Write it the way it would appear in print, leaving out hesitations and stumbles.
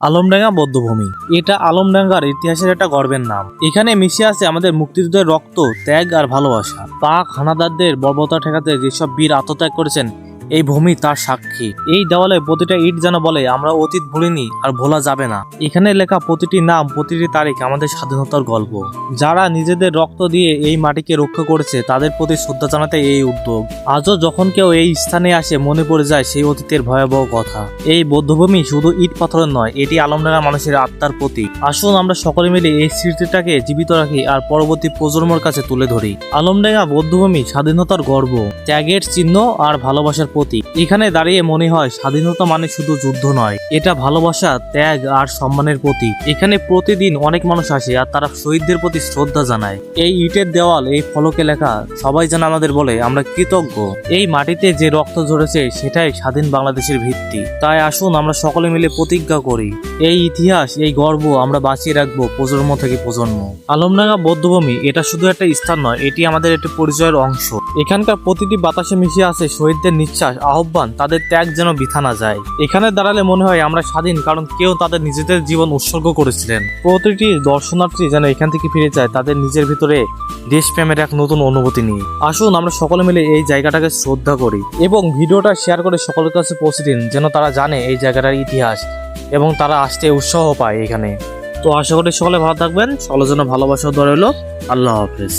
আলমডাঙ্গা বৌদ্ধভূমি। এটা আলমডাঙ্গার ইতিহাসের একটা গর্বের নাম। এখানে মিশে আছে আমাদের মুক্তিযুদ্ধের রক্ত, ত্যাগ আর ভালোবাসা। পাক হানাদারদের বর্বরতা ঠেকাতে যেসব বীর আত্মত্যাগ করেছেন, এই ভূমি তার সাক্ষী। এই দেওয়ালে প্রতিটা ইট যেন বলে আমরা অতীত ভুলিনি আর ভোলা যাবে না। এখানে লেখা প্রতিটি নাম, প্রতিটি তারিখ আমাদের স্বাধীনতার গল্প। যারা নিজেদের রক্ত দিয়ে এই মাটিকে রক্ষা করেছে তাদের প্রতি শ্রদ্ধা জানাতে এই উদ্যোগ। আজও যখন কেউ এই স্থানে আসে মনে পড়ে যায় সেই অতীতের ভয়াবহ কথা। এই বৌদ্ধভূমি শুধু ইট পাথরের নয়, এটি আলমডাঙ্গা মানুষের আত্মার প্রতীক। আসুন আমরা সকলে মিলে এই স্মৃতিটাকে জীবিত রাখি আর পরবর্তী প্রজন্মের কাছে তুলে ধরি। আলমডাঙ্গা বৌদ্ধভূমি স্বাধীনতার গর্ব, ত্যাগের চিহ্ন আর ভালোবাসার প্রতীক। এখানে দাঁড়িয়ে মনে হয় স্বাধীনতা মানে শুধু যুদ্ধ নয়, এটা ভালোবাসা, ত্যাগ আর সম্মানের প্রতীক। এখানে প্রতিদিন অনেক মানুষ আসে আর তারা শহীদদের প্রতি শ্রদ্ধা জানায়। এই ইটের দেওয়াল, এই ফলকে লেখা সবাই যেন আমাদের বলে আমরা কৃতজ্ঞ। এই মাটিতে যে রক্ত ঝরেছে সেটাই স্বাধীন বাংলাদেশের ভিত্তি। তাই আসুন আমরা সকলে মিলে প্রতিজ্ঞা করি, এই ইতিহাস, এই গর্ব আমরা বাঁচিয়ে রাখবো প্রজন্ম থেকে প্রজন্ম। আলমডাঙ্গা বৌদ্ধভূমি এটা শুধু একটা স্থান নয়, এটি আমাদের একটি পরিচয়ের অংশ। এখানকার প্রতিটি বাতাসে মিশে আছে শহীদদের নিঃশ্বাস, আহ্বান, তাদের ত্যাগ যেন বৃথা না যায়। এখানে দাঁড়ালে মনে হয় আমরা স্বাধীন, কারণ কেউ তাদের নিজেদের জীবন উৎসর্গ করেছিলেন। প্রতিটি দর্শনার্থী যেন এখান থেকে ফিরে যায় তাদের নিজের ভিতরে দেশপ্রেমের এক নতুন অনুভূতি নিয়ে। আসুন আমরা সকলে মিলে এই জায়গাটাকে শ্রদ্ধা করি এবং ভিডিওটা শেয়ার করে সকলের কাছে পৌঁছে দিন, যেন তারা জানে এই জায়গাটার ইতিহাস এবং তারা আসতে উৎসাহ পায় এখানে। তো আশা করি সকলে ভালো থাকবেন, সকলের জন্য ভালোবাসা দোয়া রইল। আল্লাহ হাফেজ।